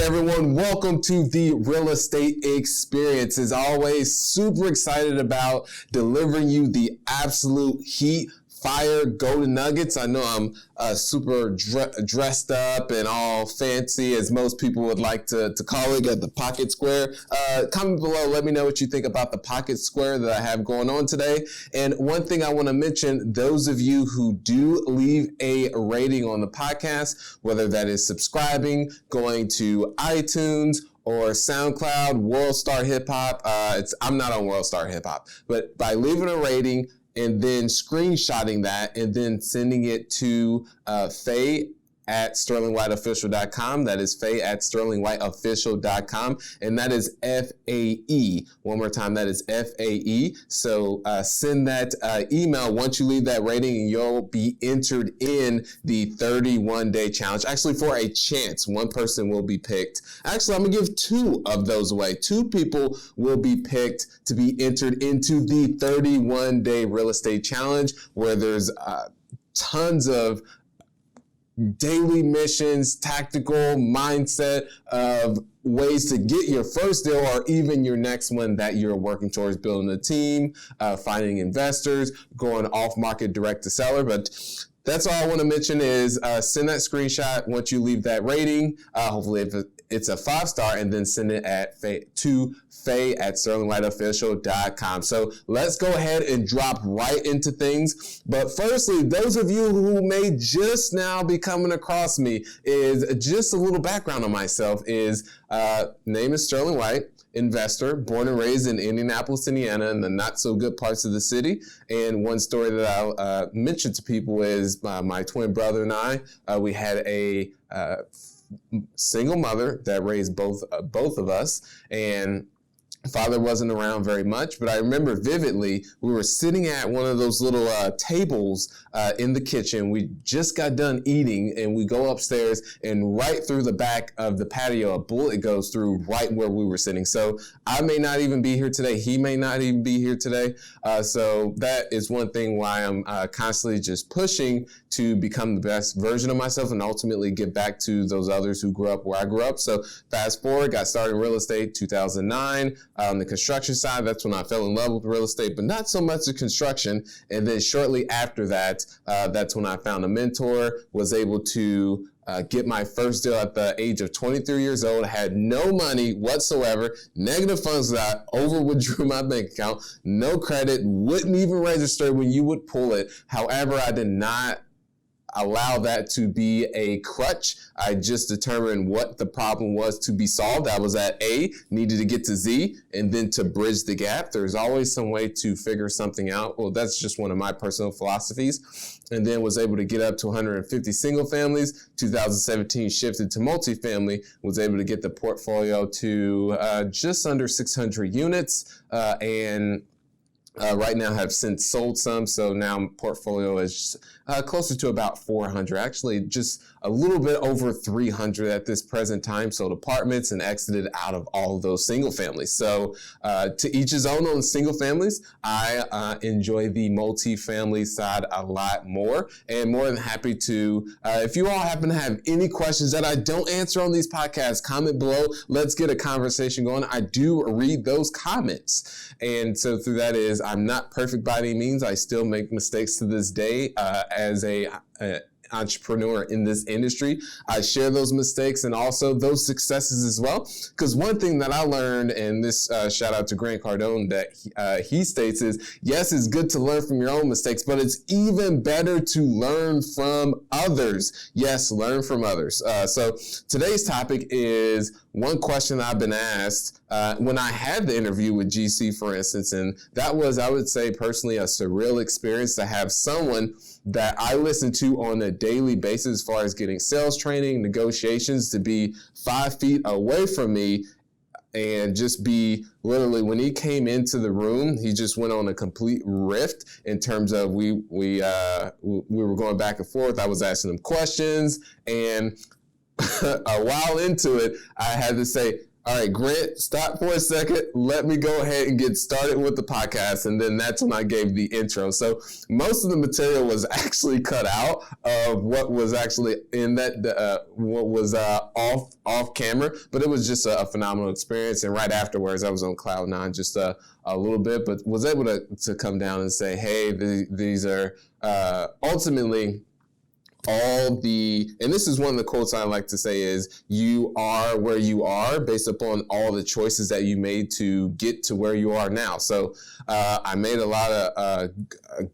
everyone, welcome to the Real Estate Experience. As always, super excited about delivering you the absolute heat, fire, golden nuggets. I know I'm super dressed up and all fancy, as most people would like to call it, at the Pocket Square. Comment below, let me know what you think about the Pocket Square that I have going on today. And one thing I want to mention, those of you who do leave a rating on the podcast, whether that is subscribing, going to iTunes, or SoundCloud, World Star Hip Hop. I'm not on World Star Hip Hop, but by leaving a rating and then screenshotting that and then sending it to Faye at sterlingwhiteofficial.com. That is Faye at sterlingwhiteofficial.com. And that is F-A-E. One more time, that is F-A-E. So send that email once you leave that rating, and you'll be entered in the 31-day challenge. Actually, for a chance, one person will be picked. Actually, I'm going to give two of those away. Two people will be picked to be entered into the 31-day real estate challenge, where there's tons of daily missions, tactical mindset of ways to get your first deal or even your next one that you're working towards, building a team, finding investors, going off market direct to seller. But that's all I want to mention is send that screenshot once you leave that rating. Hopefully if it's a 5-star, and then send it to Faye at sterlingwhiteofficial.com. So let's go ahead and drop right into things. But firstly, those of you who may just now be coming across me, is just a little background on myself. Is name is Sterling White, investor, born and raised in Indianapolis, Indiana, in the not so good parts of the city. And one story that I'll mention to people is my twin brother and I, we had a single mother that raised both of us, and father wasn't around very much, but I remember vividly we were sitting at one of those little tables in the kitchen. We just got done eating, and we go upstairs, and right through the back of the patio, a bullet goes through right where we were sitting. So I may not even be here today. He may not even be here today. So that is one thing why I'm constantly just pushing to become the best version of myself and ultimately get back to those others who grew up where I grew up. So fast forward, got started in real estate 2009. On the construction side, that's when I fell in love with real estate, but not so much the construction. And then shortly after that, that's when I found a mentor, was able to get my first deal at the age of 23 years old. I had no money whatsoever, negative funds that I over withdrew my bank account, no credit, wouldn't even register when you would pull it. However, I did not allow that to be a crutch. I just determined what the problem was to be solved. I was at A, needed to get to Z, and then to bridge the gap. There's always some way to figure something out. Well, that's just one of my personal philosophies. And then was able to get up to 150 single families. 2017 shifted to multifamily, was able to get the portfolio to just under 600 units, and right now have since sold some, so now portfolio is closer to about 400, actually just a little bit over 300 at this present time. Sold apartments and exited out of all of those single families. So to each his own on single families. I enjoy the multi-family side a lot more, and more than happy to, if you all happen to have any questions that I don't answer on these podcasts, comment below. Let's get a conversation going. I do read those comments. And so through that is, I'm not perfect by any means. I still make mistakes to this day as a entrepreneur in this industry. I share those mistakes and also those successes as well. Because one thing that I learned, and this shout out to Grant Cardone, that he states is, yes, it's good to learn from your own mistakes, but it's even better to learn from others. Yes, learn from others. So today's topic is one question I've been asked when I had the interview with GC, for instance, and that was, I would say personally, a surreal experience to have someone that I listen to on a daily basis as far as getting sales training, negotiations, to be 5 feet away from me and just be literally, when he came into the room, he just went on a complete rift in terms of we were going back and forth. I was asking him questions, and a while into it, I had to say, All right, Grant, stop for a second. Let me go ahead and get started with the podcast. And then that's when I gave the intro. So most of the material was actually cut out of what was actually in that, what was off camera, but it was just a phenomenal experience. And right afterwards, I was on cloud nine just a little bit, but was able to come down and say, hey, these are ultimately and this is one of the quotes I like to say is, you are where you are based upon all the choices that you made to get to where you are now. So I made a lot of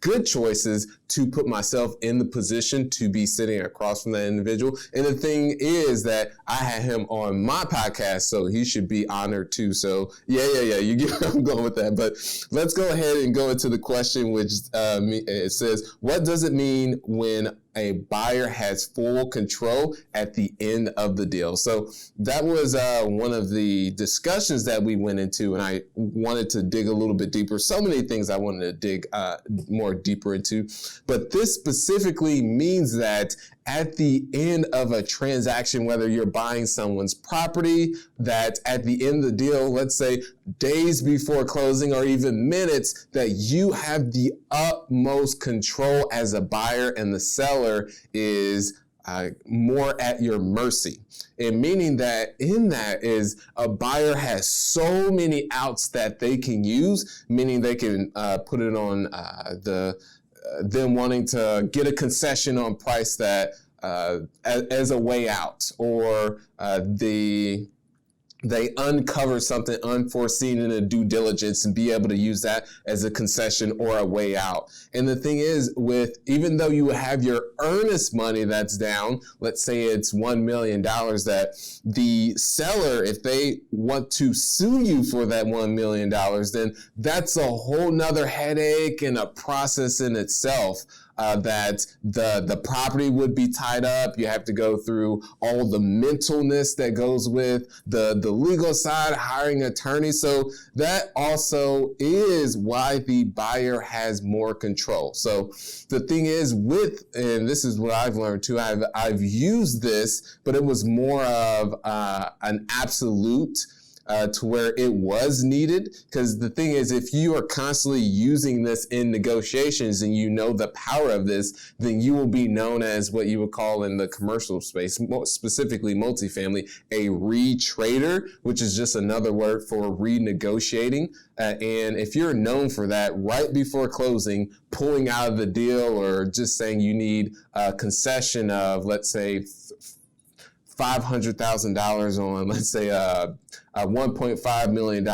good choices to put myself in the position to be sitting across from that individual. And the thing is that I had him on my podcast, so he should be honored too. So yeah, you get where I'm going with that. But let's go ahead and go into the question, which it says, what does it mean when a buyer has full control at the end of the deal? So that was one of the discussions that we went into, and I wanted to dig a little bit deeper. So many things I wanted to dig more deeper into, but this specifically means that at the end of a transaction, whether you're buying someone's property, that at the end of the deal, let's say days before closing or even minutes, that you have the utmost control as a buyer, and the seller is more at your mercy. And meaning that in that is a buyer has so many outs that they can use, meaning they can put it on them wanting to get a concession on price that as a way out, or they uncover something unforeseen in a due diligence and be able to use that as a concession or a way out. And the thing is, even though you have your earnest money that's down, let's say it's $1 million, that the seller, if they want to sue you for that $1 million, then that's a whole nother headache and a process in itself. That the property would be tied up. You have to go through all the mentalness that goes with the legal side, hiring attorneys. So that also is why the buyer has more control. So the thing is and this is what I've learned too, I've used this, but it was more of an absolute to where it was needed. Because the thing is, if you are constantly using this in negotiations and you know the power of this, then you will be known as what you would call in the commercial space, specifically multifamily, a retrader, which is just another word for renegotiating. And if you're known for that right before closing, pulling out of the deal, or just saying you need a concession of, let's say, $500,000 on, let's say, a $1.5 million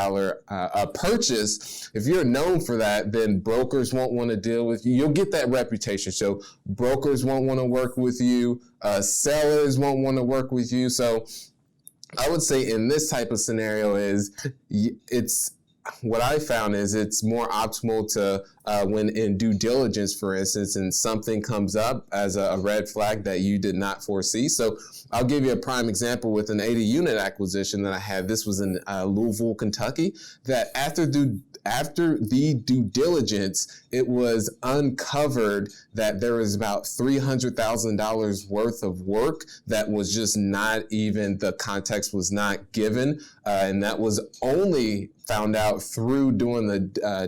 purchase, if you're known for that, then brokers won't want to deal with you. You'll get that reputation. So brokers won't want to work with you. Sellers won't want to work with you. So I would say in this type of scenario what I found is it's more optimal to when in due diligence, for instance, and something comes up as a red flag that you did not foresee. So I'll give you a prime example with an 80 unit acquisition that I had. This was in Louisville, Kentucky, that after the due diligence, it was uncovered that there was about $300,000 worth of work that was just not even, the context was not given. And that was only found out through doing the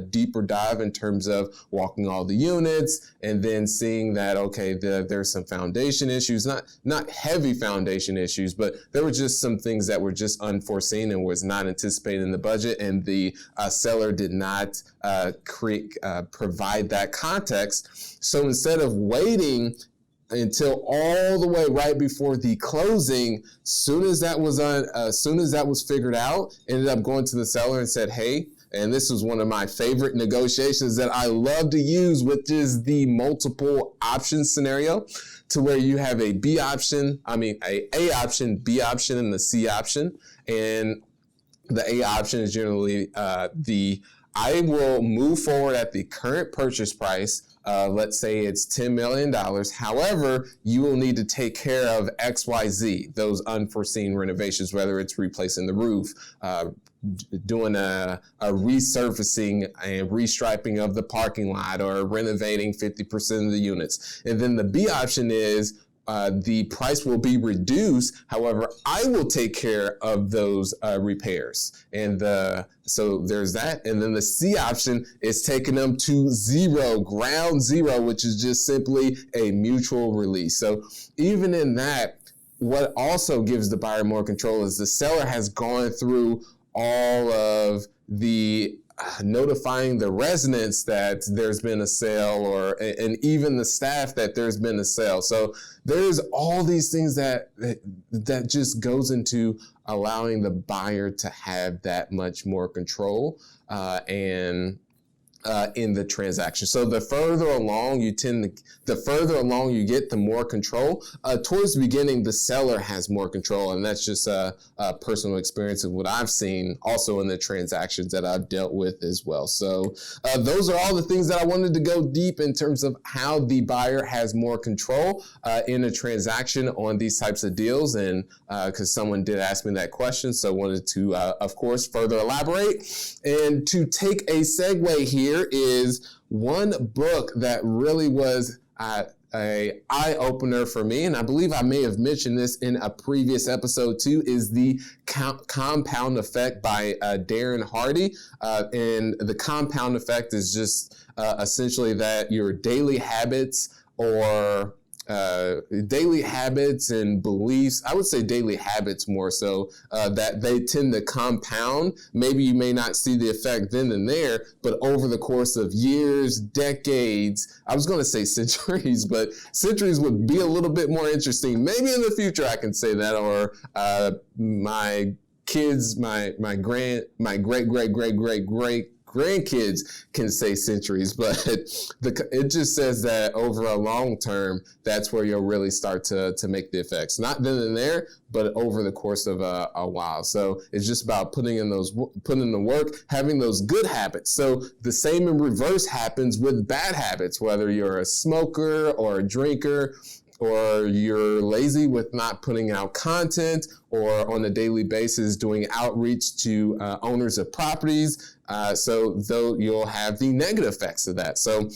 deeper dive in terms of walking all the units and then seeing that, okay, there's some foundation issues, not heavy foundation issues, but there were just some things that were just unforeseen and was not anticipated in the budget. And the seller did not provide that context. So instead of waiting until all the way right before the closing, soon as that was figured out, ended up going to the seller and said, hey, and this was one of my favorite negotiations that I love to use, which is the multiple option scenario, to where you have a A option, B option, and the C option. And the A option is generally I will move forward at the current purchase price. Let's say it's $10 million. However, you will need to take care of XYZ, those unforeseen renovations, whether it's replacing the roof, doing a resurfacing and restriping of the parking lot, or renovating 50% of the units. And then the B option is, the price will be reduced. However, I will take care of those repairs. And so there's that. And then the C option is taking them to zero, ground zero, which is just simply a mutual release. So even in that, what also gives the buyer more control is the seller has gone through all of the notifying the residents that there's been a sale, and even the staff that there's been a sale. So there's all these things that just goes into allowing the buyer to have that much more control in the transaction. So the further along you get, the more control. Towards the beginning, the seller has more control, and that's just a personal experience of what I've seen also in the transactions that I've dealt with as well. So those are all the things that I wanted to go deep in terms of how the buyer has more control in a transaction on these types of deals, and because someone did ask me that question, so I wanted to, of course, further elaborate. And to take a segue here is one book that really was a eye-opener for me, and I believe I may have mentioned this in a previous episode too, is The Compound Effect by Darren Hardy. And the compound effect is just essentially that your daily habits and beliefs, I would say daily habits more so, that they tend to compound. Maybe you may not see the effect then and there, but over the course of years, decades, I was going to say centuries, but centuries would be a little bit more interesting. Maybe in the future I can say that, or my kids, my great grandkids can say centuries, but it just says that over a long term, that's where you'll really start to make the effects. Not then and there, but over the course of a while. So it's just about putting in the work, having those good habits. So the same in reverse happens with bad habits, whether you're a smoker or a drinker, or you're lazy with not putting out content, or on a daily basis doing outreach to owners of properties. So though you'll have the negative effects of that. So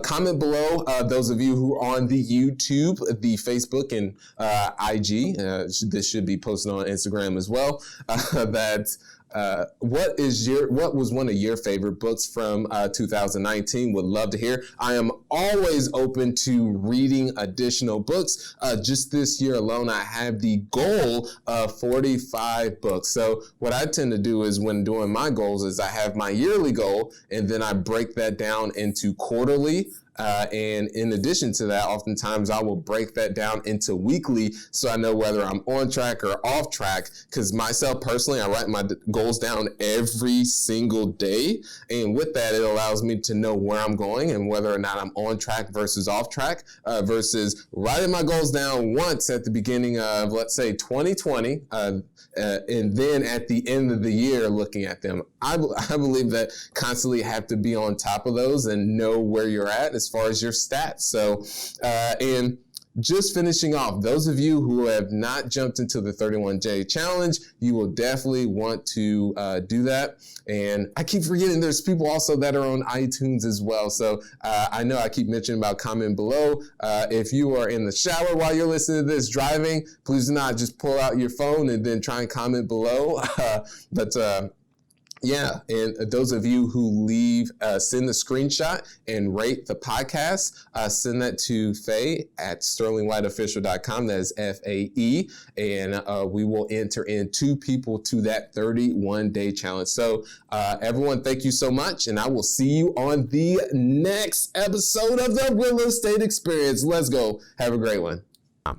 comment below, those of you who are on the YouTube, the Facebook, and IG. This should be posted on Instagram as well. What was one of your favorite books from 2019? Would love to hear. I am always open to reading additional books. Just this year alone, I have the goal of 45 books. So what I tend to do is, when doing my goals, is I have my yearly goal, and then I break that down into quarterly. And in addition to that, oftentimes I will break that down into weekly, so I know whether I'm on track or off track. Because myself personally, I write my goals down every single day. And with that, it allows me to know where I'm going and whether or not I'm on track versus off track, versus writing my goals down once at the beginning of, let's say, 2020, and then at the end of the year looking at them. I believe that constantly have to be on top of those and know where you're at as far as your stats. So, and just finishing off, those of you who have not jumped into the 31-day challenge, you will definitely want to do that. And I keep forgetting there's people also that are on iTunes as well. So I know I keep mentioning about comment below. If you are in the shower while you're listening to this, driving, please do not just pull out your phone and then try and comment below. Yeah, and those of you who send the screenshot and rate the podcast, send that to Faye at sterlingwhiteofficial.com. That is FAE, and we will enter in 2 people to that 31-day challenge. So everyone, thank you so much, and I will see you on the next episode of the Real Estate Experience. Let's go. Have a great one.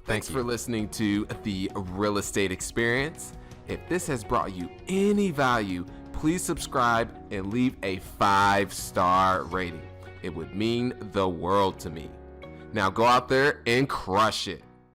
Thanks for listening to the Real Estate Experience. If this has brought you any value, please subscribe and leave a 5-star rating. It would mean the world to me. Now go out there and crush it.